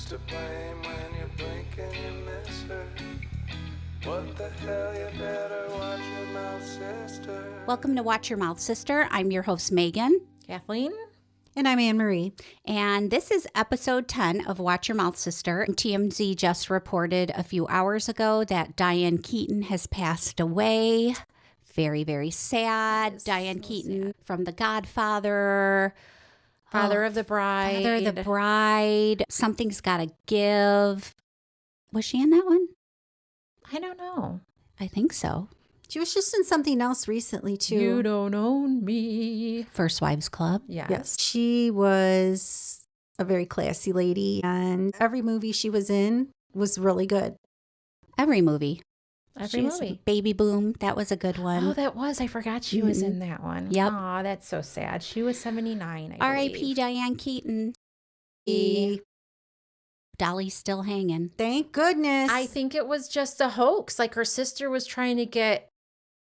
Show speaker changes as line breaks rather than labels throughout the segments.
Who's to blame when you blink and you miss her? What the hell, you better watch your mouth, sister.
Welcome to Watch Your Mouth, Sister. I'm your host, Megan.
Kathleen.
And I'm Anne Marie.
And this is episode 10 of Watch Your Mouth, Sister. TMZ just reported a few hours ago that Diane Keaton has passed away. Very, very sad. Diane Keaton from The Godfather.
Father of the Bride.
Father of the Bride. Something's Gotta Give. Was she in that one?
I don't know.
I think so.
She was just in something else recently, too.
You don't own me.
First Wives Club.
Yes. She was a very classy lady, and every movie she was in was really good.
Every movie.
Every movie.
Baby Boom. That was a good one.
Oh, that was. I forgot she was in that one.
Yep.
Aw, that's so sad. She was 79,
R.I.P. Diane Keaton. Dolly's still hanging.
Thank goodness.
I think it was just a hoax. Like her sister was trying to get...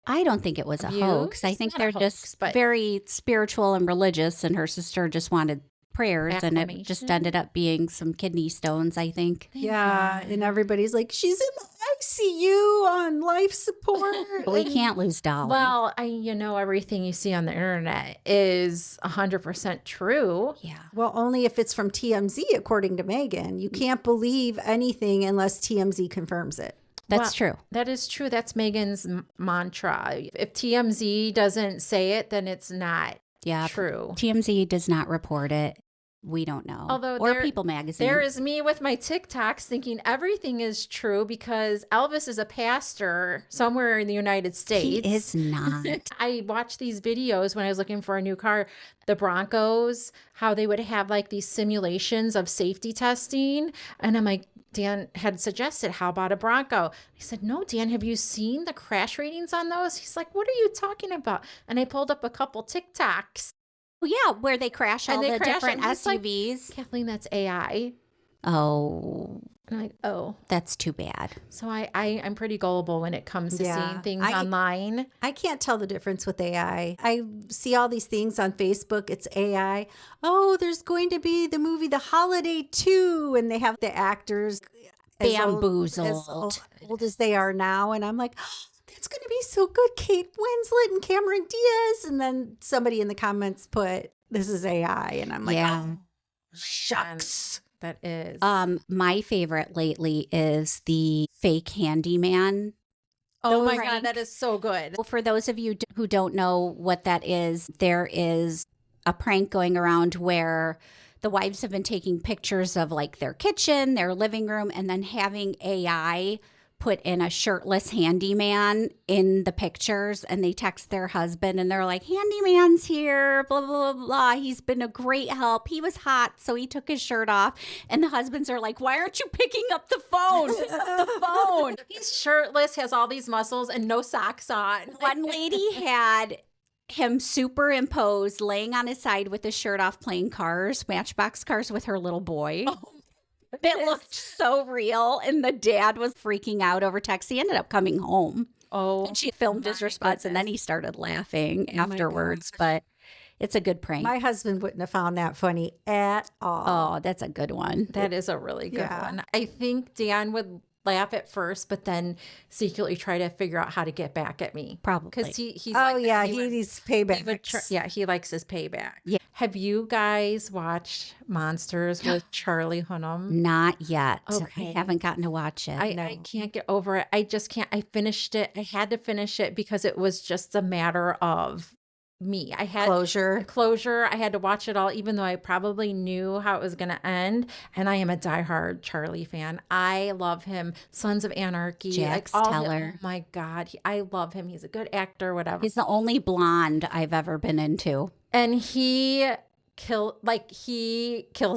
I don't think it was a hoax. I think they're just very spiritual and religious, and her sister just wanted prayers, and it just ended up being some kidney stones, I think.
Yeah, and everybody's like, she's in the ICU on life support.
We can't lose Dolly.
Well, everything you see on the internet is 100% true.
Yeah.
Well, only if it's from TMZ, according to Megan. You can't believe anything unless TMZ confirms it.
That's true.
That is true. That's Megan's mantra. If TMZ doesn't say it, then it's not true.
TMZ does not report it. We don't know. Or People Magazine.
There is me with my TikToks thinking everything is true because Elvis is a pastor somewhere in the United States.
He is not.
I watched these videos when I was looking for a new car. The Broncos, how they would have like these simulations of safety testing. And I'm like, Dan had suggested, how about a Bronco? I said, no, Dan, have you seen the crash ratings on those? He's like, what are you talking about? And I pulled up a couple TikToks.
Yeah, where they crash all the different SUVs.
Like, Kathleen, that's AI.
Oh.
And I'm like, oh.
That's too bad.
So I'm pretty gullible when it comes to seeing things online.
I can't tell the difference with AI. I see all these things on Facebook. It's AI. Oh, there's going to be the movie The Holiday 2, and they have the actors
bamboozled.
As old as they are now. And I'm like, that's going to be so good. Kate Winslet and Cameron Diaz. And then somebody in the comments put, this is AI. And I'm like, oh, shucks.
That is.
My favorite lately is the fake handyman.
Oh my God, that is so good.
Well, for those of you who don't know what that is, there is a prank going around where the wives have been taking pictures of like their kitchen, their living room, and then having AI put in a shirtless handyman in the pictures, and they text their husband and they're like, handyman's here, blah, blah, blah, blah. He's been a great help. He was hot, so he took his shirt off. And the husbands are like, why aren't you picking up the phone? Pick up the phone.
He's shirtless, has all these muscles and no socks on.
One lady had him superimposed laying on his side with his shirt off playing cars, Matchbox cars with her little boy. Oh. It looked so real, and the dad was freaking out over text. He ended up coming home.
Oh,
and she filmed his response, and then he started laughing afterwards. But it's a good prank.
My husband wouldn't have found that funny at all.
Oh, that's a good one.
That is a really good one. I think Dan would laugh at first, but then secretly try to figure out how to get back at me.
Probably.
Because he's
he needs payback.
He likes his payback.
Yeah.
Have you guys watched Monsters with Charlie Hunnam?
Not yet.
Okay.
I haven't gotten to watch it.
I can't get over it. I just can't. I finished it. I had to finish it because it was just a matter of me. I had closure. I had to watch it all, even though I probably knew how it was going to end. And I am a diehard Charlie fan. I love him. Sons of Anarchy.
Jax Teller.
Oh my God. I love him. He's a good actor, whatever.
He's the only blonde I've ever been into.
And he kills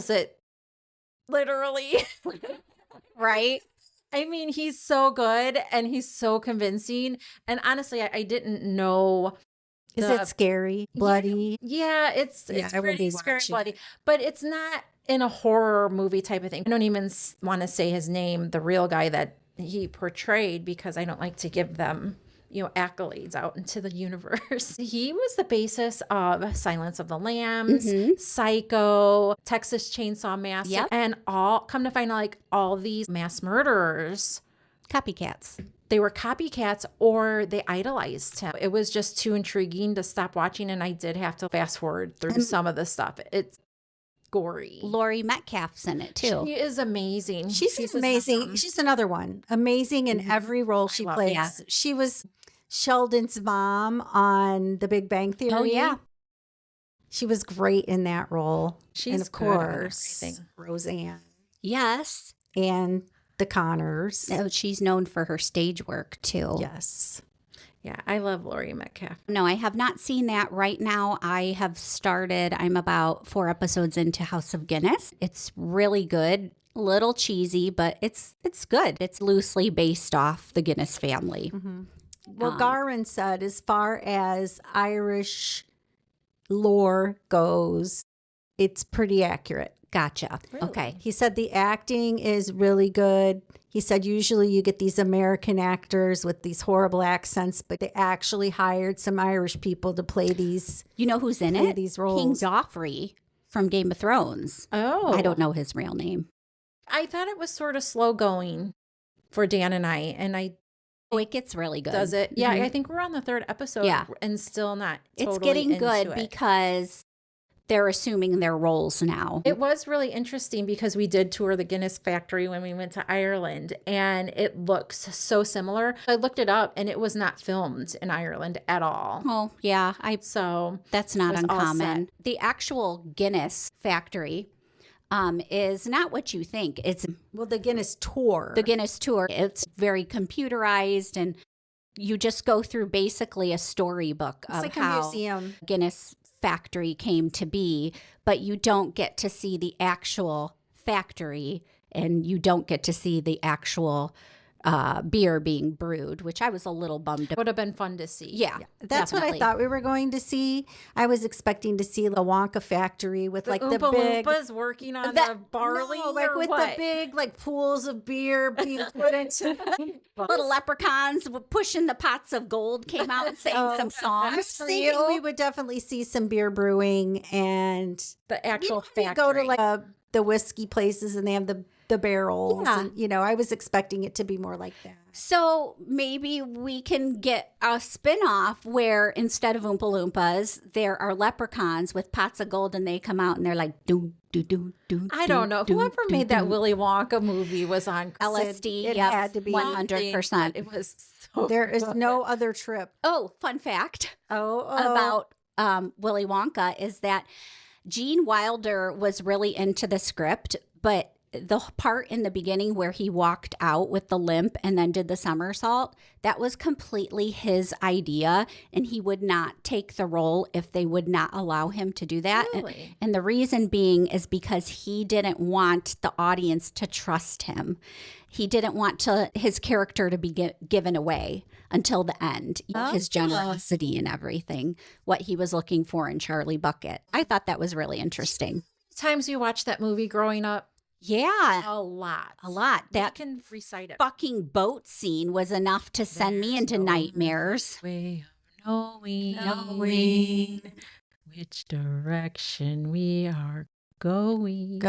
it literally.
Right?
I mean, he's so good and he's so convincing. And honestly, I didn't know.
Is it scary? Bloody?
Yeah, it's pretty scary, bloody. But it's not in a horror movie type of thing. I don't even want to say his name, the real guy that he portrayed, because I don't like to give them accolades out into the universe. He was the basis of Silence of the Lambs, Psycho, Texas Chainsaw Massacre, and come to find out, like, all these mass murderers.
Copycats.
They were copycats or they idolized him. It was just too intriguing to stop watching, and I did have to fast forward through some of the stuff. It's gory.
Laurie Metcalf's in it too.
She is amazing.
She's amazing. She's another one. Amazing in every role she plays.
Yeah.
She was Sheldon's mom on The Big Bang Theory.
Oh, yeah.
She was great in that role.
She's
and of
good on
course,
everything.
Roseanne
Yes.
and the Connors.
Oh, she's known for her stage work too.
Yes.
Yeah, I love Laurie Metcalf.
No, I have not seen that right now. I'm about 4 episodes into House of Guinness. It's really good. A little cheesy, but it's good. It's loosely based off the Guinness family.
Well, Garin said, as far as Irish lore goes, it's pretty accurate.
Gotcha.
Really?
Okay.
He said the acting is really good. He said usually you get these American actors with these horrible accents, but they actually hired some Irish people to play these.
You know who's in
Play
it?
these
King
roles.
Joffrey from Game of Thrones.
Oh.
I don't know his real name.
I thought it was sort of slow going for Dan and I
Oh, it gets really good.
does it? Yeah,
Mhm.
I think we're on the 3rd episode and still not totally
It's getting
into
good
it.
because they're assuming their roles now.
It was really interesting because we did tour the Guinness factory when we went to Ireland, and it looks so similar. I looked it up, and it was not filmed in Ireland at all.
Oh, yeah.
So
That's not
It was all
uncommon. The actual Guinness factory is not what you think. It's
Well, the Guinness tour.
the Guinness tour. It's very computerized, and you just go through basically a storybook
It's
of
like
how
a museum.
Guinness factory came to be, but you don't get to see the actual factory, and you don't get to see the actual beer being brewed, which I was a little bummed about.
would have been fun to see.
Yeah,
That's what I
definitely.
thought we were going to see. I was expecting to see the Wonka factory with like the
Oompa
big
Loompas working on
that-
the barley,
no, like
or
with
what?
the big like pools of beer being put into
Little leprechauns pushing the pots of gold came out and sang some
I was
songs for
thinking
you.
we would definitely see some beer brewing, and
the actual
you
factory.
go to like the whiskey places and they have the barrels.
Yeah.
And, I was expecting it to be more like that.
So maybe we can get a spin-off where instead of Oompa Loompas, there are leprechauns with pots of gold, and they come out and they're like, doom, doom, doom, doom.
I don't know. Whoever made that Willy Wonka movie was on
LSD.
It
Yep,
had to be.
100%.
It was so
There is no other trip.
Oh, fun fact
Oh,
about Willy Wonka is that Gene Wilder was really into the script, but the part in the beginning where he walked out with the limp and then did the somersault, that was completely his idea, and he would not take the role if they would not allow him to do that.
Really?
And the reason being is because he didn't want the audience to trust him. He didn't want his character to be given away until the end. His generosity and everything, what he was looking for in Charlie Bucket. I thought that was really interesting.
times you watched that movie growing up.
Yeah,
A lot.
a lot.
That
That
can recite it.
fucking boat scene was enough to send me into nightmares.
Way of knowing which direction we are going.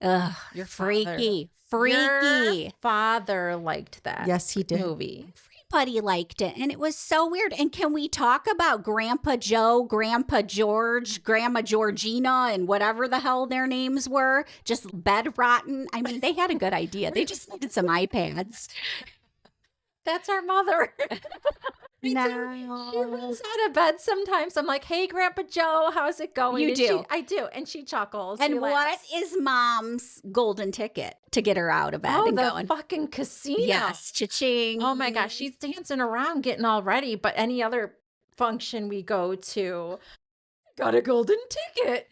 Ugh,
Your
freaky,
father. Your
freaky.
father liked that
yes, he did.
movie.
Everybody liked it, and it was so weird. And can we talk about Grandpa Joe, Grandpa George, Grandma Georgina, and whatever the hell their names were? Just bedrotten. I mean, they had a good idea. They just needed some iPads.
That's our mother. She
No.
rolls out of bed sometimes. I'm like, hey, Grandpa Joe, how's it going?
You
And
do.
I do. And she chuckles.
And
She
what
laughs.
is Mom's golden ticket to get her out of bed
Oh,
and
the
going?
fucking casino.
Yes, cha-ching.
Oh my gosh, she's dancing around getting all ready, but any other function we go to, got a golden ticket.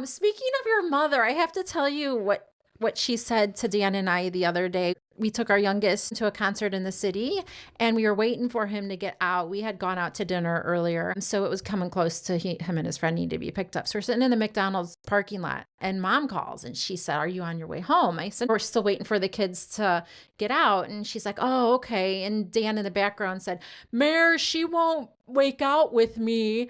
Speaking of your mother, I have to tell you what what she said to Dan and I the other day. We took our youngest to a concert in the city and we were waiting for him to get out. We had gone out to dinner earlier. So it was coming close to him and his friend need to be picked up. So we're sitting in the McDonald's parking lot and Mom calls and she said, "Are you on your way home?" I said, "We're still waiting for the kids to get out." And she's like, "Oh, okay." And Dan in the background said, "Mare, she won't wake out with me."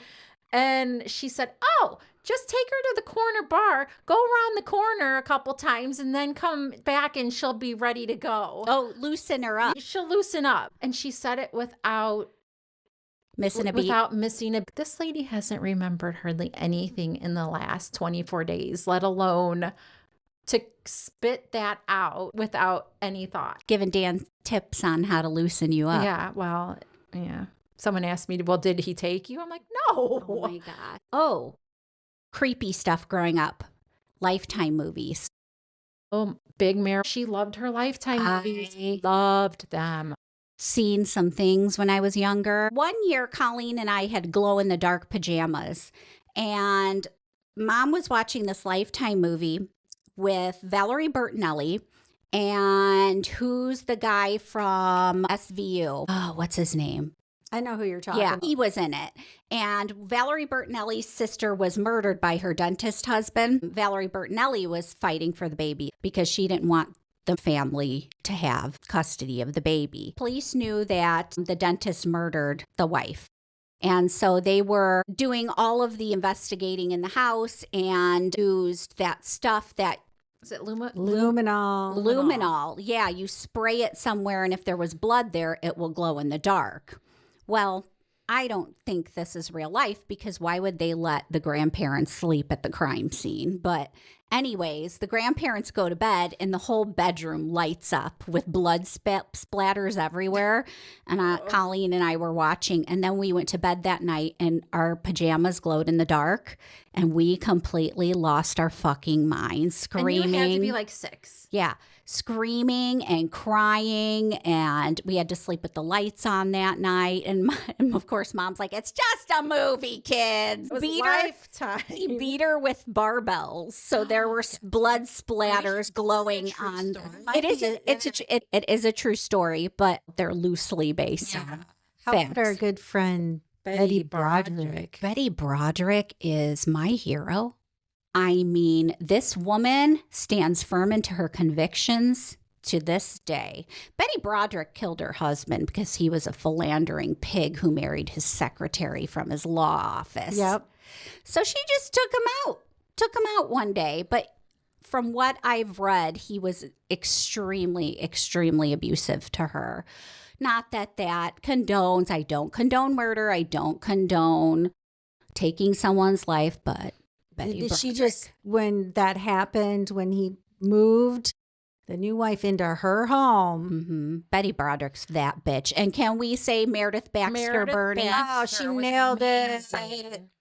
And she said, "Oh, just take her to the corner bar, go around the corner a couple times, and then come back and she'll be ready to go."
Oh, loosen her up.
She'll loosen up. And she said it without
Missing a beat.
Without missing a beat. This lady hasn't remembered hardly anything in the last 24 days, let alone to spit that out without any thought.
Giving Dan tips on how to loosen you up.
Yeah, well, yeah. Someone asked me, "Well, did he take you?" I'm like, "No."
Oh my God. Oh, creepy stuff growing up. Lifetime movies.
Oh, Big Mare. She loved her Lifetime movies. Loved them.
Seen some things when I was younger. One year, Colleen and I had glow in the dark pajamas, and Mom was watching this Lifetime movie with Valerie Bertinelli. And who's the guy from SVU? Oh, what's his name?
I know who you're talking
Yeah,
about.
he was in it. And Valerie Bertinelli's sister was murdered by her dentist husband. Valerie Bertinelli was fighting for the baby because she didn't want the family to have custody of the baby. Police knew that the dentist murdered the wife. And so they were doing all of the investigating in the house and used that stuff that
Is it
Luminol.
luminol. Yeah, you spray it somewhere, and if there was blood there, it will glow in the dark. Well, I don't think this is real life because why would they let the grandparents sleep at the crime scene? But anyways, the grandparents go to bed and the whole bedroom lights up with blood splatters everywhere. And Colleen and I were watching, and then we went to bed that night and our pajamas glowed in the dark and we completely lost our fucking minds, screaming.
And you had to be like 6.
Yeah, screaming and crying, and we had to sleep with the lights on that night. And of course, Mom's like, "It's just a movie, kids."
It was
Lifetime. He beat her with barbells, so there were blood splatters glowing on them. It is a true story, but they're loosely based on
How
facts.
about our good friend Betty Broderick?
Betty Broderick is my hero. I mean, this woman stands firm into her convictions to this day. Betty Broderick killed her husband because he was a philandering pig who married his secretary from his law office.
Yep.
So she just took him out one day. But from what I've read, he was extremely, extremely abusive to her. Not that condones. I don't condone murder. I don't condone taking someone's life, but Betty
Did she
Broderick.
just, when that happened, when he moved the new wife into her home?
Betty Broderick's that bitch. And can we say Meredith Baxter Bernie?
Oh, she nailed it.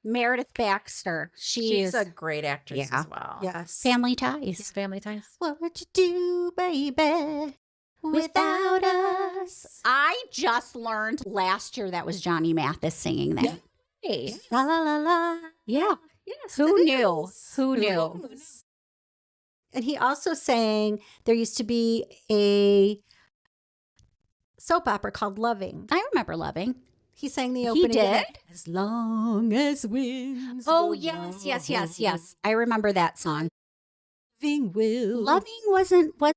Meredith Baxter.
She's a great actress
Yeah.
as well.
Yes.
Family Ties.
Family Ties.
What would you do, baby, without us?
I just learned last year that was Johnny Mathis singing that.
Hey.
La la la la.
Yeah.
Yes.
Who
it
knew?
is.
Who knew?
And he also sang, there used to be a soap opera called Loving.
I remember Loving.
He sang the
He
opening.
did?
As long as winds
Oh,
blow,
yes. I remember that song.
Loving will.
Loving wasn't what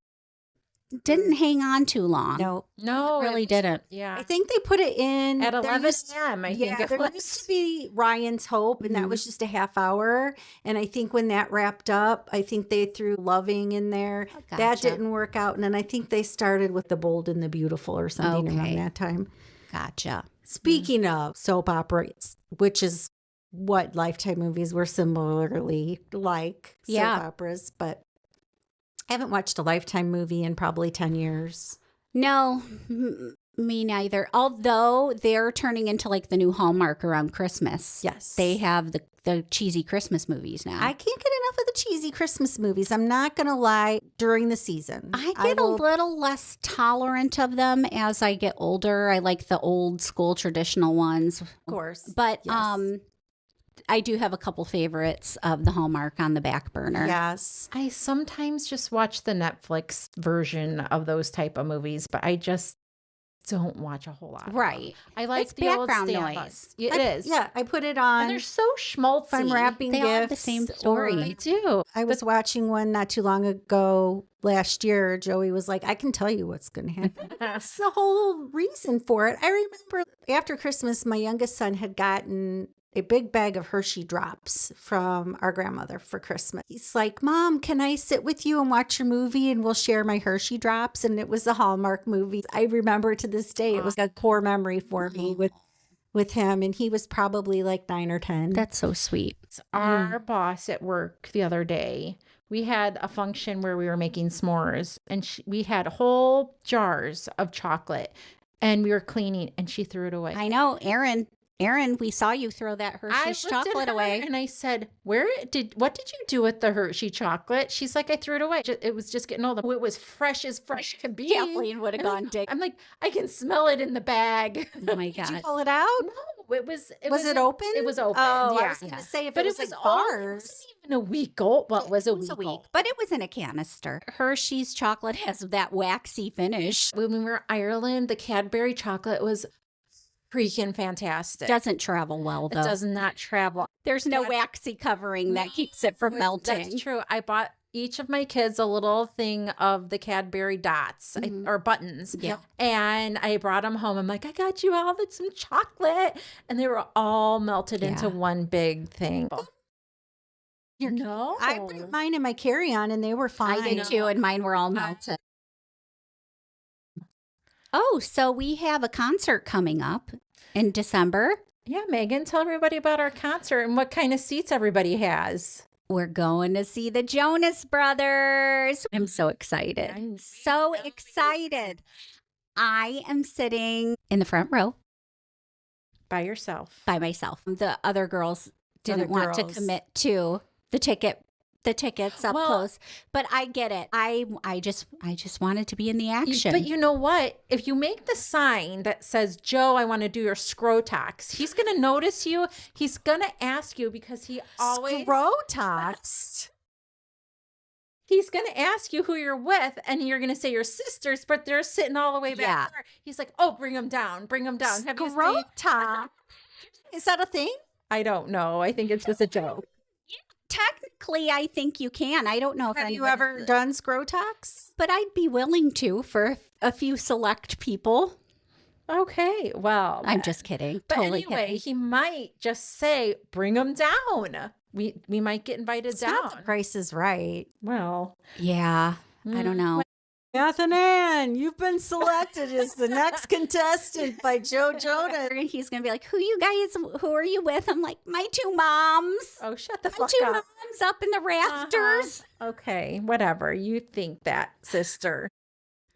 didn't hang on too long.
No.
No,
Really
it-
didn't.
Yeah.
I think they put it in
At
there
11
used-
a.m., I think it
there
was.
used to be Ryan's Hope, and that was just a half hour. And I think when that wrapped up, I think they threw Loving in there. That
gotcha.
didn't work out. And then I think they started with The Bold and the Beautiful or something
Okay.
around that time.
Gotcha.
Speaking of soap operas, which is what Lifetime movies were similarly like
Yeah.
soap operas, but I haven't watched a Lifetime movie in probably 10 years.
No, me neither. Although they're turning into like the new Hallmark around Christmas.
Yes.
They have the cheesy Christmas movies now.
I can't get enough of the cheesy Christmas movies. I'm not going to lie, during the season.
I get a little less tolerant of them as I get older. I like the old school traditional ones.
Of course.
But
Yes.
I do have a couple favorites of the Hallmark on the back burner.
Yes.
I sometimes just watch the Netflix version of those type of movies, but I just don't watch a whole lot.
Right.
I like
It's
the old
background
stand-ups.
noise.
It is.
Yeah, I put it on.
And they're so schmaltzy.
if I'm wrapping
They
gifts.
all have the same story.
They do.
I was watching one not too long ago last year. Joey was like, I can tell you what's going to happen. That's the whole reason for it. I remember after Christmas, my youngest son had gotten a big bag of Hershey drops from our grandmother for Christmas. He's like, Mom, can I sit with you and watch your movie and we'll share my Hershey drops? And it was a Hallmark movie. I remember to this day, it was a core memory for me with him. And he was probably like 9 or 10.
That's so sweet.
Our boss at work the other day, we had a function where we were making s'mores, and we had whole jars of chocolate, and we were cleaning, and she threw it away.
I know, Erin, we saw you throw that
I
Hershey's
looked at
chocolate
her
away.
and I said, what did you do with the Hershey chocolate? She's like, I threw it away. It was just getting old. It was fresh as fresh could be.
Kathleen would have gone dig.
I'm like, I can smell it in the bag.
Oh my
Did you
God.
pull it out?
No, it was
it open?
It was open.
Oh,
yeah.
I was going to say if
But
it was
it
like
wasn't
bars.
even a week old. Well, it was a
It was
week
a week,
old.
but it was in a canister. Hershey's chocolate has that waxy finish.
When we were in Ireland, the Cadbury chocolate was freaking fantastic.
Doesn't travel well,
It
though.
does not travel.
There's no waxy covering that keeps it from melting.
That's true. I bought each of my kids a little thing of the Cadbury dots or buttons.
Yeah.
And I brought them home. I'm like, I got you all some chocolate. And they were all melted into one big thing. No.
I put mine in my carry-on and they were fine.
I did too, and mine were all melted. Oh, so we have a concert coming up in December.
Yeah, Megan, tell everybody about our concert and what kind of seats everybody has.
We're going to see the Jonas Brothers. I'm so excited. So excited. I am sitting in the front row
By yourself.
by myself. The other girls didn't
Other
want to
girls.
commit to the tickets up
Well-
close. But I get it. I just wanted to be in the action.
But you know what? If you make the sign that says, Joe, I want to do your Scrotox, he's going to notice you. He's going to ask you because he always...
Scrotox.
He's going to ask you who you're with, and you're going to say your sisters, but they're sitting all the way back
Yeah.
there. He's like, oh, bring them down. Bring them down. Have you seen?
Scrotox. Is that a thing?
I don't know. I think it's just a joke.
Technically, I think you can. I don't know if
Have you
anybody-
ever done Scrotox?
But I'd be willing to for a few select people.
Okay. Well,
I'm just kidding.
But
Totally
anyway,
kidding.
he might just say, bring them down. We might get invited
It's
down.
not the Price is Right.
Well,
Yeah, I don't know.
Beth and Ann, you've been selected as the next contestant by Joe Jonas.
He's gonna be like, "Who Who are you with?" I'm like, "My two moms.
oh, shut the
My
fuck
two
up.
moms up in the rafters."
Okay, whatever. You think that, sister.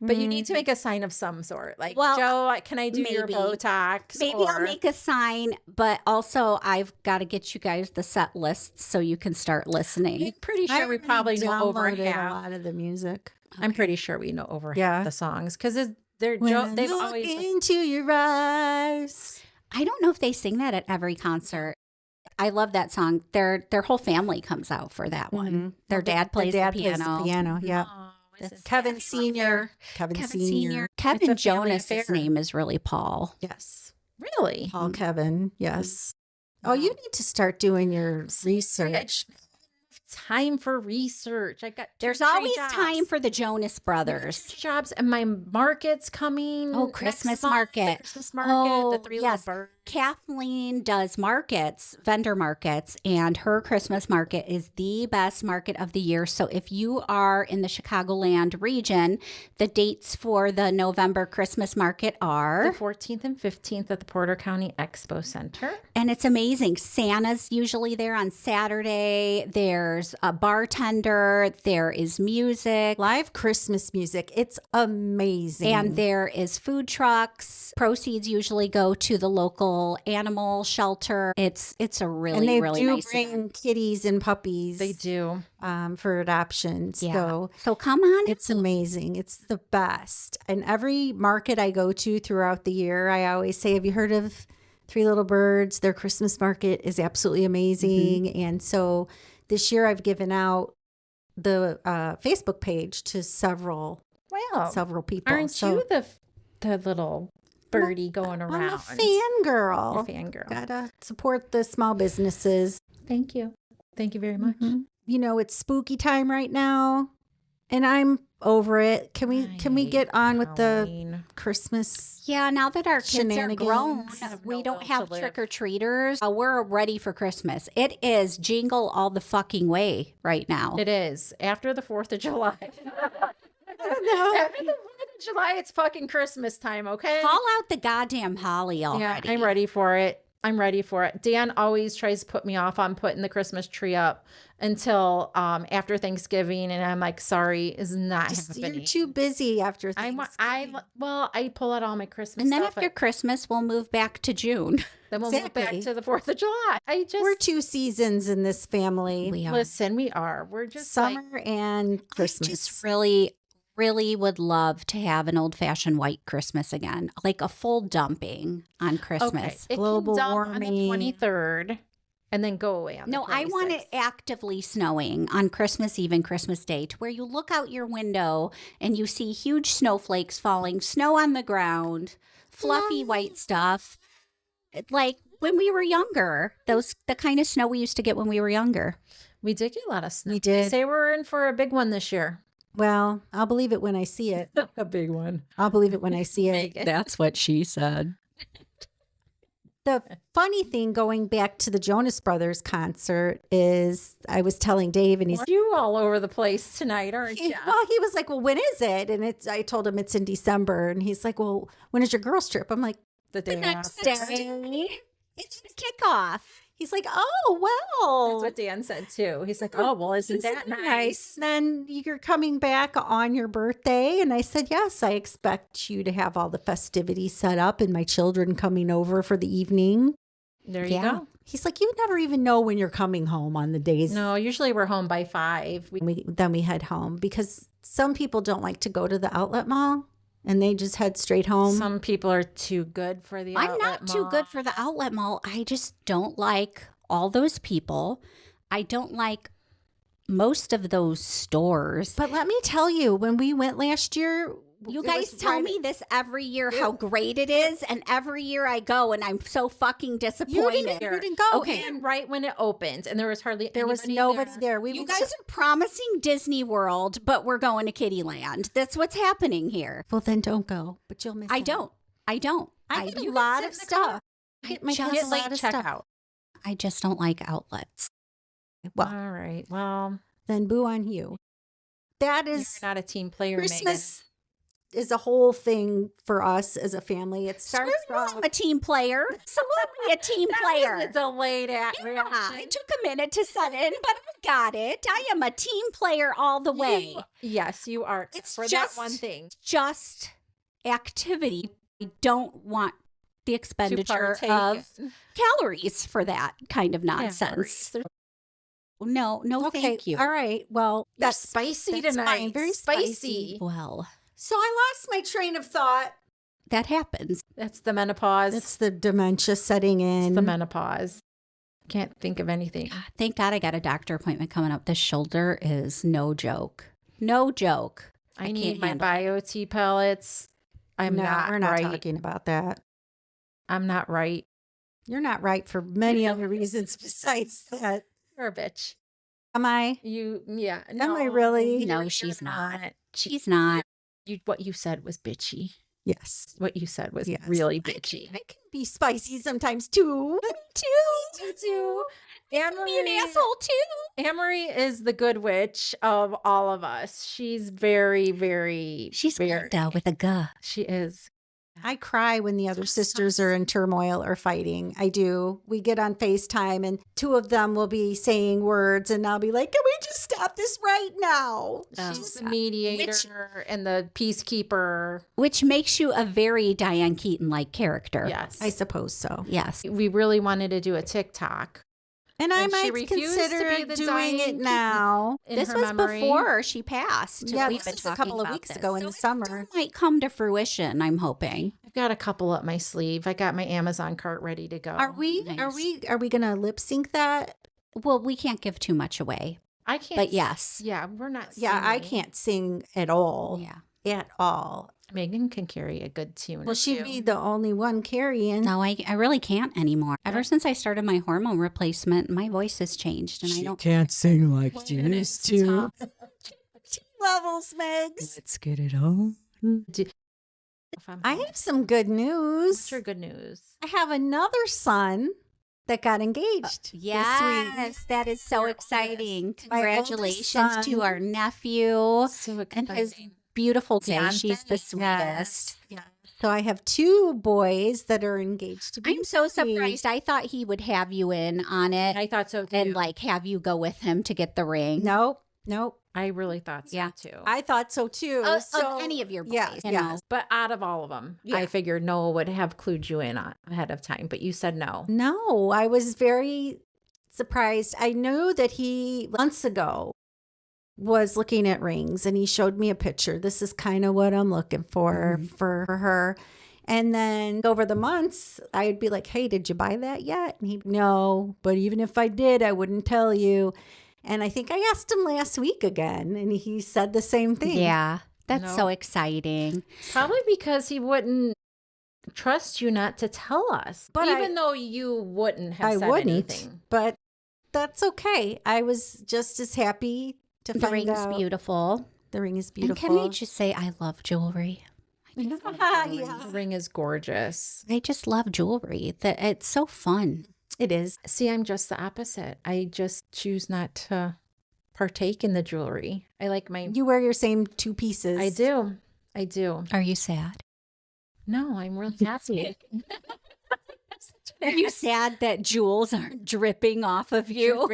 But you need to make a sign of some sort. Like,
Well,
Joe, can I do your
maybe.
Botox?
Maybe I'll
Or-
make a sign, but also I've got to get you guys the set list so you can start listening.
I'm pretty
I
sure we
already
probably know over
downloaded a
half.
lot of the music.
I'm pretty sure we know over
Yeah.
half the songs because they're
When I
they've
look
always.
into your eyes.
I don't know if they sing that at every concert. I love that song. Their whole family comes out for that one.
Mhm.
Their dad plays
Their
the
plays
piano.
piano. Yeah.
Oh,
That's
Kevin Senior. Kevin
Kevin
Senior.
Senior.
It's
Kevin
a family
Jonas'
affair.
name is really Paul.
Yes.
Really?
Paul Kevin. Yes. Oh, you need to start doing your
I
research.
don't have time for research. I got
There's
2 or 3
always
jobs.
time for the Jonas Brothers.
jobs, and my market's coming.
Oh,
next
Christmas
month,
market.
The Christmas market.
Oh,
the 3
yes.
little birds.
Kathleen does markets, vendor markets, and her Christmas market is the best market of the year. So if you are in the Chicagoland region, the dates for the November Christmas market
The
are,
14th and 15th at the Porter County Expo Center.
and it's amazing. Santa's usually there on Saturday. There's a bartender. There is music.
Live Christmas music. It's amazing.
And there is food trucks. Proceeds usually go to the local animal shelter. It's a really,
and they
really
do
nice
bring
event.
kitties and puppies.
They do.
For adoption.
Yeah. So come on.
It's amazing. It's the best. And every market I go to throughout the year, I always say, have you heard of Three Little Birds. Their Christmas market is absolutely amazing. And so this year I've given out the Facebook page to several people.
Aren't you the little birdie going around?
I'm a fangirl.
You're a fangirl.
Gotta support the small businesses.
Thank you. Thank you very much.
You know, it's spooky time right now, and I'm over it. Can we get on with the
Halloween.
Christmas?
Yeah, now that our kids are
Shenanigans.
grown,
Have
we
no
don't
will
have
to live.
trick-or-treaters. We're ready for Christmas. It is jingle all the fucking way right now.
It is. After the 4th of July.
No.
After the 4th of July, it's fucking Christmas time, okay?
Call out the goddamn holly already.
Yeah, I'm ready for it. I'm ready for it. Dan always tries to put me off on putting the Christmas tree up until after Thanksgiving, and I'm like, sorry, is not happening.
You're too busy after
I
Thanksgiving.
pull out all my Christmas
And then
stuff.
after Christmas, we'll move back to June.
Then we'll move back
Exactly.
to the 4th of July.
We're 2 seasons in this family.
We are.
Listen, we are. We're just
Summer and Christmas.
I just really would love to have an old-fashioned white Christmas again, like a full dumping on Christmas.
It
Global
can dump on
warming.
the 23rd and then go away on
No,
the
I want it
26th.
actively snowing on Christmas Eve and Christmas Day, to where you look out your window and you see huge snowflakes falling, snow on the ground, fluffy white stuff, like when we were younger. The kind of snow we used to get when we were younger.
We did get a lot of snow.
We did.
They say we're in for a big one this year.
Well, I'll believe it when I see it.
A big one.
I'll believe it when I see it.
That's what she said.
The funny thing going back to the Jonas Brothers concert is I was telling Dave and he's
You all over the place tonight, aren't you?
well, he was like, well, when is it? And I told him it's in December. And he's like, well, when is your girls trip? I'm like,
The day
Next
after.
day, it's the kickoff.
he's like, oh, well.
That's what Dan said too. He's like, oh, well, isn't that nice?
Then you're coming back on your birthday. And I said, yes, I expect you to have all the festivities set up and my children coming over for the evening.
There you
Yeah.
go.
He's like, you never even know when you're coming home on the days.
No, usually we're home by 5.
Then we head home because some people don't like to go to the outlet mall and they just head straight home.
Some people are too good for the
I'm
outlet
not too good for the outlet mall. I just don't like all those people. I don't like most of those stores.
But let me tell you, when we went last year,
You
it
guys
was
tell
right-
me this every year how great it is, and every year I go and I'm so fucking disappointed.
You didn't go.
Okay, and right when it opened, and there was hardly
There was nobody there. We
You
went
guys are promising Disney World, but we're going to Kittyland. That's what's happening here.
well, then don't go. But you'll miss
I
out.
don't. I don't.
I get a
you
lot
can
of
sit in the car.
stuff. I get my
just
kids a
late
lot of stuff.
checkout.
I just don't like outlets.
Well,
All right. Well,
then boo on you. That
you're
is
not a team player,
Christmas is a whole thing for us as a family. It starts
I'm
from
a team player. Absolutely a team player.
Megan. It's a delayed
Yeah,
reaction.
it took a minute to set in, but I got it. I am a team player all the way.
Yes, you are.
It's
for
just-
that one thing.
Just activity. I don't want the
To
expenditure
partake
of
in.
calories for that kind of
Calories.
nonsense.
They're
No,
okay.
thank you.
All right. Well,
That's spicy
that's
tonight.
fine. Very
spicy.
spicy.
Well,
so I lost my train of thought.
that happens.
That's the menopause.
It's the dementia setting in.
It's the menopause. Can't think of anything.
Thank God I got a doctor appointment coming up. This shoulder is no joke. No joke.
I need
can't
my
handle
BioT pellets. I'm
No,
not
we're not
right.
talking about that.
I'm not right.
You're not right for many other reasons besides that.
You're a bitch.
Am I?
Yeah.
Am I really?
No,
you're
she's not.
not.
She's not.
What you said was bitchy.
Yes.
What you said was
Yes.
really bitchy.
I can be spicy sometimes too.
You too.
Be an asshole too.
Anne-Marie is the good witch of all of us. She's very, very.
She's
very.
good with a guh.
She is.
I cry when the other sisters are in turmoil or fighting. I do. We get on FaceTime and two of them will be saying words and I'll be like, can we just stop this right now?
She's the mediator and the peacekeeper.
Which makes you a very Diane Keaton like character.
Yes.
I suppose so.
Yes.
We really wanted to do a TikTok.
And I
And she
might
refused to be
consider
the
doing it
dying
now.
in
This
her
was
memory.
before she passed.
Yeah,
We've
this
been
was a
talking
couple of
about
weeks
this.
ago in
So
the
it
summer.
still might come to fruition, I'm hoping.
I've got a couple up my sleeve. I got my Amazon cart ready to go.
Are we going to lip sync that?
Well, we can't give too much away.
I can't.
But yes.
Yeah, we're not.
Yeah, I
singing.
can't sing at all.
Yeah.
At all.
Megan can carry a good tune.
Well, she'd be the only one carrying.
No, I really can't anymore. Ever since I started my hormone replacement, my voice has changed, and I don't.
Can't sing like she used to.
Levels, Megs.
Let's get it on.
I have some good news.
What's your good news?
I have another son that got engaged.
Yes, that is so exciting.
My oldest
Congratulations
son.
to our nephew
So
and his
exciting.
beautiful day.
Fiance.
She's the sweetest.
Yeah. So I have 2 boys that are engaged to be
I'm so
married.
surprised. I thought he would have you in on it
I thought so too.
and like have you go with him to get the ring.
Nope.
I really thought so
Yeah.
too.
I thought so too.
Of any of your boys,
yeah,
you
yeah.
know.
But out of all of them,
Yeah.
I figured Noah would have clued you in ahead of time. But you said no.
No, I was very surprised. I knew that he months ago was looking at rings and he showed me a picture. This is kind of what I'm looking for her. And then over the months, I'd be like, hey, did you buy that yet? And he'd no, but even if I did, I wouldn't tell you. And I think I asked him last week again, and he said the same thing.
Yeah, that's
No.
so exciting.
Probably because he wouldn't trust you not to tell us.
But
even though you wouldn't have
I
said
wouldn't,
anything.
but that's okay. I was just as happy to
The
find
ring's
out.
beautiful.
The ring is
And
beautiful.
can I just say, I love jewelry.
The ring is gorgeous.
I just love jewelry. That it's so fun.
It is.
See, I'm just the opposite. I just choose not to partake in the jewelry. I like my.
You wear your same 2 pieces.
I do. I do.
Are you sad?
No, I'm really happy.
Are you sad that jewels aren't dripping off of you?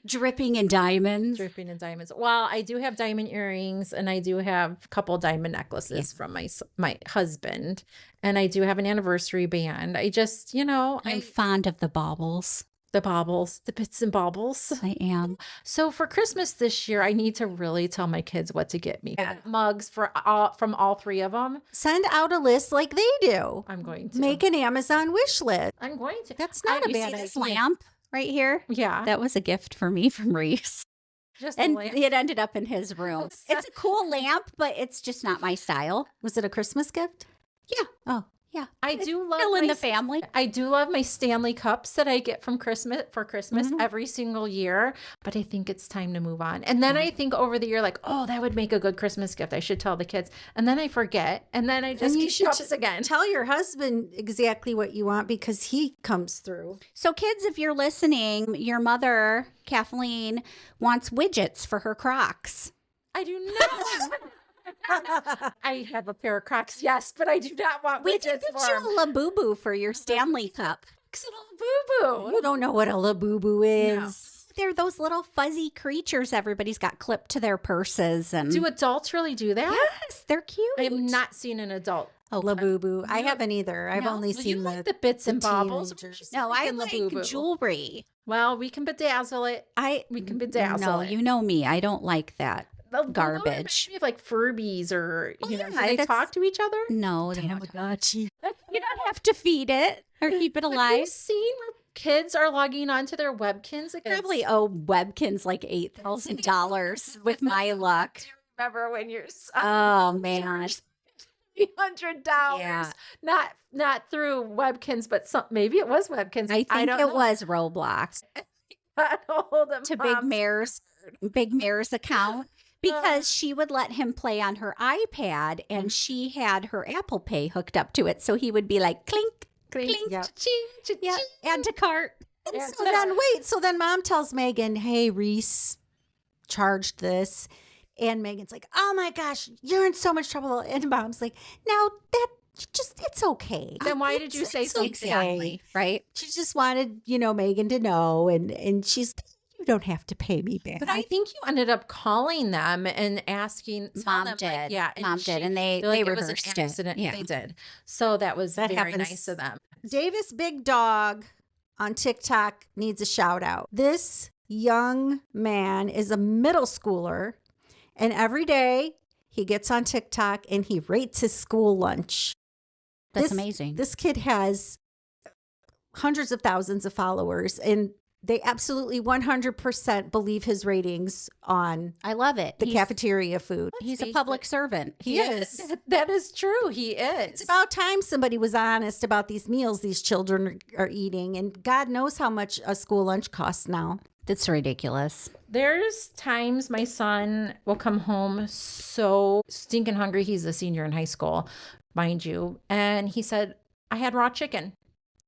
Dripping in diamonds?
Dripping in diamonds. Well, I do have diamond earrings, and I do have a couple diamond necklaces from my husband, and I do have an anniversary band. I just,
I'm fond of the baubles.
the baubles, the bits and baubles.
I am.
So for Christmas this year, I need to really tell my kids what to get me. Mugs from all 3 of them.
Send out a list like they do.
I'm going to
Make an Amazon wish list.
I'm going to.
That's not a
You
bad
see
idea.
this lamp right here?
Yeah.
That was a gift for me from Reese.
Just
And
a lamp.
it ended up in his room. It's a cool lamp, but it's just not my style.
Was it a Christmas gift?
Yeah.
Oh,
Yeah.
I do love
Still in
my
the family.
I do love my Stanley cups that I get from Christmas every single year, but I think it's time to move on. And then I think over the year, like, oh, that would make a good Christmas gift. I should tell the kids. And then I forget. And then I just
And you
keep
should
cups again.
Tell your husband exactly what you want because he comes through.
So, kids, if you're listening, your mother, Kathleen, wants widgets for her Crocs.
I do not. I have a pair of Crocs, yes, but I do not want
We can
widgets
get
for
you a Labubu for your Stanley Cup.
little boo
You don't know what a labubu is.
They're those little fuzzy creatures everybody's got clipped to their purses. And
Do adults really do that?
yes, they're cute.
I have not seen an adult.
Oh, labubu. I haven't either. I've only
Well,
seen
you like the bits and baubles.
teenagers.
No, I
Freaking
like
Labubu.
jewelry.
Well, we can bedazzle it. We can bedazzle
No,
it.
you know me. I don't like that.
The
garbage.
reminds me of like Furbies or, do
yeah,
they
that's-
talk to each other?
No, they don't.
Tamagotchi.
You don't have to feed it or keep it
Have
alive.
you seen where kids are logging onto their webkins? It's-
Probably owe Webkins like $8,000 with my luck.
Remember when you're
Oh man.
$300?
Yeah.
Not through Webkins, but maybe it was Webkins.
I think
don't
it
know.
was Roblox
Got hold of
to
Mom's-
Big Mare's account because she would let him play on her iPad and she had her Apple Pay hooked up to it. So he would be like clink, clink,
Yeah.
Cha-ching, cha-ching.
yeah, add to cart.
And
Yeah,
so then wait, so then mom tells Megan, hey, Reese charged this. And Megan's like, oh my gosh, you're in so much trouble. And mom's like, no, it's okay.
Then why did you say
It's
something?
Exactly. Right.
She just wanted, Megan to know. And she's, you don't have to pay me back.
But I think you ended up calling them and asking.
Mom
them,
did.
like, yeah,
Mom did. And they
they're like, it
reversed
was an
it.
accident.
Yeah.
They did. So that was
That
very
happens.
nice of them.
Davis Big Dog on TikTok needs a shout out. This young man is a middle schooler, and every day he gets on TikTok and he rates his school lunch.
That's amazing.
This kid has hundreds of thousands of followers, and they absolutely 100% believe his ratings on
I love it.
the cafeteria food.
He's a public servant.
He is.
That is true. He is.
It's about time somebody was honest about these meals these children are eating, and God knows how much a school lunch costs now.
It's ridiculous.
There's times my son will come home so stinking hungry. He's a senior in high school, mind you. And he said, I had raw chicken.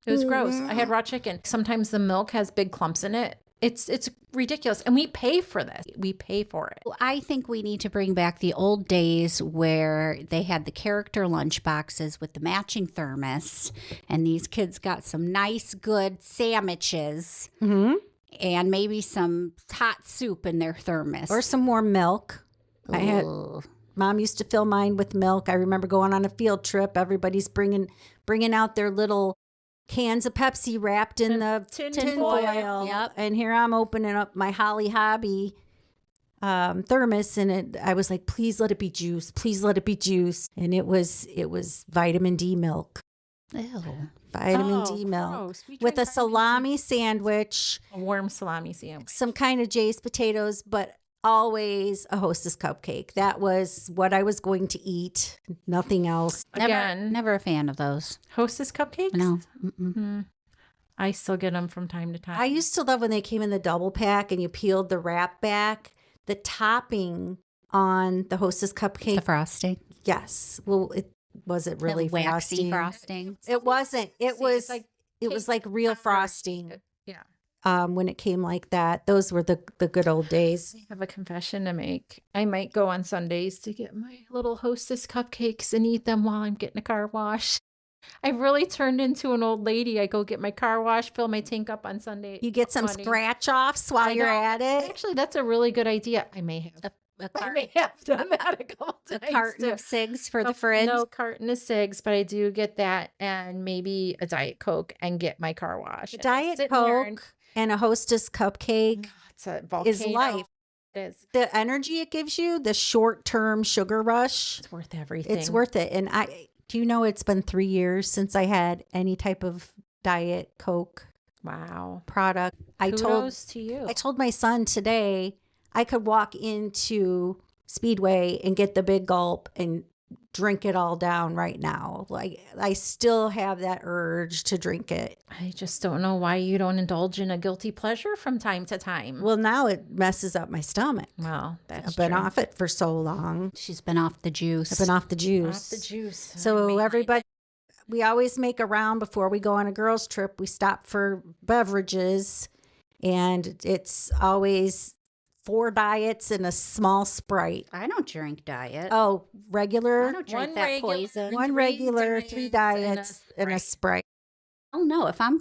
It was gross. I had raw chicken. Sometimes the milk has big clumps in it. It's ridiculous. And we pay for this. We pay for it.
I think we need to bring back the old days where they had the character lunch boxes with the matching thermos, and these kids got some nice, good sandwiches and maybe some hot soup in their thermos.
Or some more milk.
Ugh.
Mom used to fill mine with milk. I remember going on a field trip. Everybody's bringing out their little cans of Pepsi wrapped in the tin foil.
Yep.
And here I'm opening up my Holly Hobby thermos, and I was like, please let it be juice. Please let it be juice. And it was vitamin D milk.
Ew.
Vitamin D milk
gross. We
with
drank
a salami sandwich,
a warm salami sandwich.
some kind of Jay's potatoes, but always a Hostess cupcake. That was what I was going to eat. Nothing else.
Again,
Never a fan of those.
Hostess cupcakes?
No.
I still get them from time to time.
I used to love when they came in the double pack and you peeled the wrap back. The topping on the Hostess cupcake.
The frosting.
Yes. Well, was it really
The waxy
frosting?
frosting.
It wasn't. It was like real frosting.
Yeah.
When it came like that. Those were the good old days.
I have a confession to make. I might go on Sundays to get my little Hostess cupcakes and eat them while I'm getting a car wash. I really turned into an old lady. I go get my car wash, fill my tank up on Sunday.
You get some
Funny.
scratch offs while you're at it.
Actually, that's a really good idea. I may have. I may have done that a couple times.
A carton
too.
of cigs for the fridge.
No carton of cigs, but I do get that and maybe a Diet Coke and get my car wash. And I'm
Diet
sitting there and-
Coke and a Hostess cupcake
It's a volcano.
is life.
It is.
The energy it gives you, the short-term sugar rush,
It's worth everything.
it's worth it. And do you know it's been 3 years since I had any type of Diet Coke
Wow.
product.
Kudos to you.
I told my son today I could walk into Speedway and get the big gulp and drink it all down right now. Like, I still have that urge to drink it.
I just don't know why you don't indulge in a guilty pleasure from time to time.
Well, now it messes up my stomach.
Well, that's
I've been
true.
off it for so long.
She's been off the juice.
I've been off the juice.
Off the juice.
So everybody, we always make a round before we go on a girls' trip. We stop for beverages, and it's always 4 diets and a small Sprite.
I don't drink diet.
Oh, regular,
I don't drink
One
that
regular-
poison.
one regular, 3 diets, and a Sprite.
Oh no! If I'm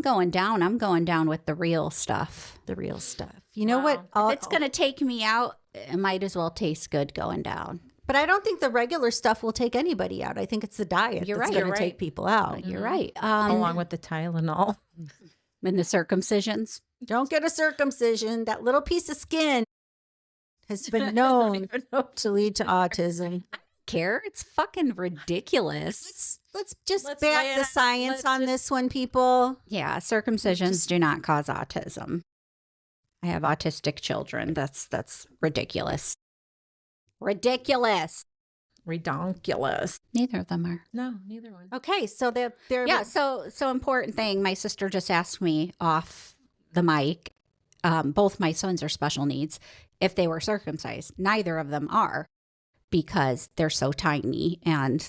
going down, I'm going down with the real stuff.
The real stuff. You know
Wow.
what?
If it's gonna take me out, it might as well taste good going down.
But I don't think the regular stuff will take anybody out. I think it's the diet
You're
that's
right.
going
You're
to
right.
take people out.
You're right.
along with the Tylenol.
and the circumcisions.
Don't get a circumcision. That little piece of skin has been known to lead to autism.
Care? It's fucking ridiculous.
Let's just
Let's lay
back
it
the
out.
science
Let's
on
just-
this one, people.
Yeah, circumcisions do not cause autism. I have autistic children. That's ridiculous. Ridiculous.
Redonkulous.
Neither of them are.
No, neither one.
Okay, so they're
Yeah, so important thing. My sister just asked me off the mic. Both my sons are special needs. If they were circumcised, neither of them are, because they're so tiny and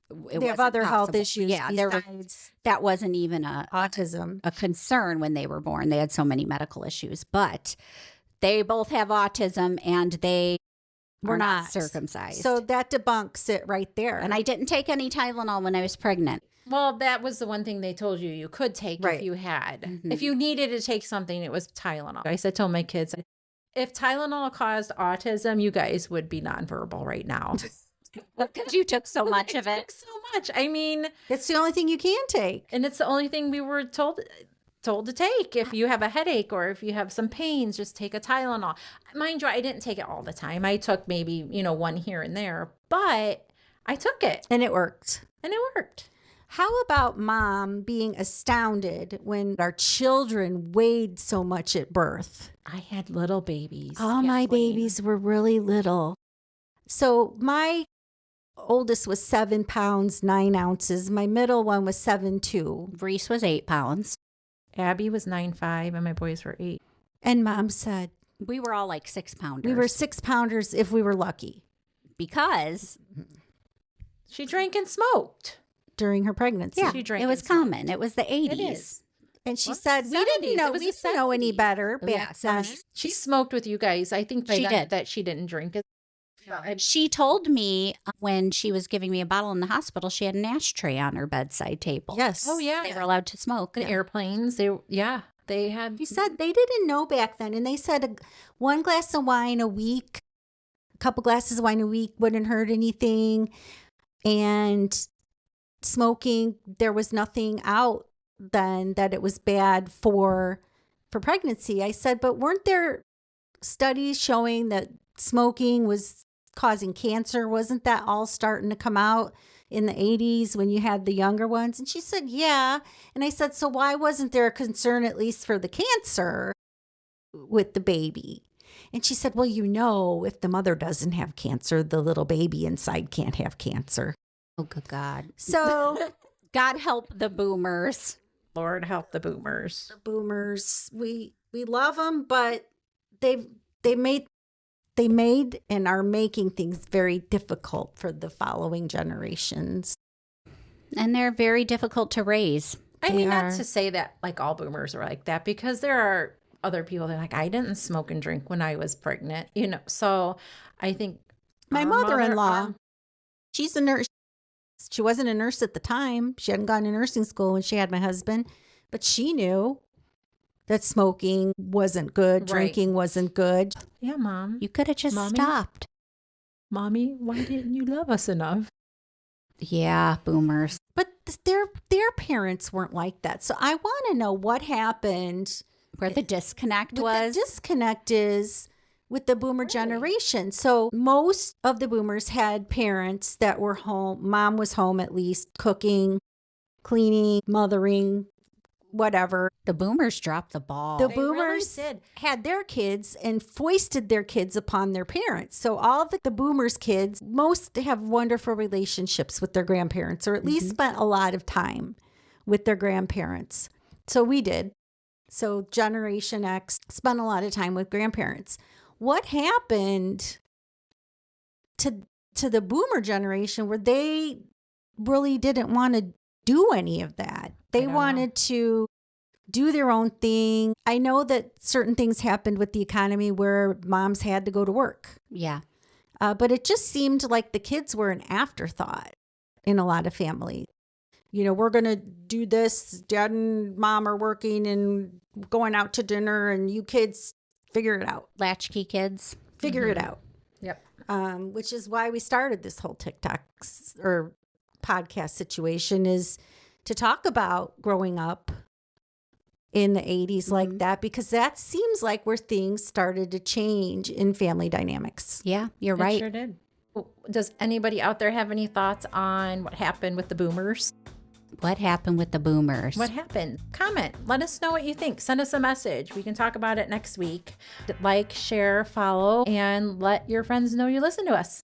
it
they have
wasn't
other health
possible.
issues.
Yeah, there was,
besides
that wasn't even
autism.
a concern when they were born. They had so many medical issues, but they both have autism and they
We're
are not
not.
circumcised.
So that debunks it right there.
and I didn't take any Tylenol when I was pregnant.
Well, that was the one thing they told you you could take
Right.
if you had.
Mhm.
If you needed to take something, it was Tylenol. I said to my kids, if Tylenol caused autism, you guys would be nonverbal right now.
Because you took so much of it.
So much. I mean,
It's the only thing you can take.
and it's the only thing we were told to take. If you have a headache or if you have some pains, just take a Tylenol. Mind you, I didn't take it all the time. I took maybe, one here and there, but I took it
And it worked.
and it worked.
How about mom being astounded when our children weighed so much at birth?
I had little babies.
All my
Kathleen.
babies were really little. So my oldest was 7 pounds, 9 ounces. My middle one was 7'2".
Reese was 8 pounds.
Abby was 9'5" and my boys were 8.
And mom said
We were all like 6 pounders.
we were 6 pounders if we were lucky
because
She drank and smoked.
during her pregnancy.
yeah,
She drank
it was
and smoked.
common. It was the 80s.
It is.
And she
What?
said we
70s.
didn't know
It was
we
the
didn't know any
70s.
better
Oh, yeah,
back then.
She smoked with you guys. I think by
She
then
did.
that she didn't drink it.
She told me when she was giving me a bottle in the hospital, she had an ashtray on her bedside table.
Yes.
Oh, yeah.
They were allowed to smoke.
In airplanes, they had.
She said they didn't know back then. And they said one glass of wine a week, a couple glasses of wine a week wouldn't hurt anything. And smoking, there was nothing out then that it was bad for pregnancy. I said, but weren't there studies showing that smoking was causing cancer? Wasn't that all starting to come out in the 80s when you had the younger ones? And she said, yeah. And I said, so why wasn't there a concern at least for the cancer with the baby? And she said, well, if the mother doesn't have cancer, the little baby inside can't have cancer.
Oh, good God.
So
God help the boomers.
Lord help the boomers.
the boomers, we love them, but they made and are making things very difficult for the following generations.
And they're very difficult to raise.
I mean,
They
not
are.
to say that like all boomers are like that, because there are other people that are like, I didn't smoke and drink when I was pregnant, So I think
My
our
mother-in-law,
our-
she's a nurse. She wasn't a nurse at the time. She hadn't gone to nursing school when she had my husband, but she knew that smoking wasn't good,
Right.
drinking wasn't good.
yeah, Mom.
You could have just
Mommy?
stopped.
Mommy, why didn't you love us enough?
Yeah, boomers.
But their parents weren't like that. So I want to know what happened.
Where the disconnect
What
was.
the disconnect is with the boomer generation. So most of the boomers had parents that were home. Mom was home at least, cooking, cleaning, mothering, whatever.
The boomers dropped the ball.
The
They really
boomers
did.
had their kids and foisted their kids upon their parents. So all of the boomers' kids, most have wonderful relationships with their grandparents, or at least spent a lot of time with their grandparents. So we did. So Generation X spent a lot of time with grandparents. What happened to the boomer generation where they really didn't want to do any of that? They
don't know.
wanted to do their own thing. I know that certain things happened with the economy where moms had to go to work,
yeah.
but it just seemed like the kids were an afterthought in a lot of families. We're going to do this. Dad and mom are working and going out to dinner, and you kids figure it out.
Latchkey kids.
Figure it out.
Yep.
Which is why we started this whole TikTok or podcast situation, is to talk about growing up in the 80s like that, because that seems like where things started to change in family dynamics.
Yeah, you're
It
right.
sure did. Does anybody out there have any thoughts on what happened with the boomers?
What happened with the boomers?
What happened? Comment. Let us know what you think. Send us a message. We can talk about it next week. Like, share, follow, and let your friends know you listen to us.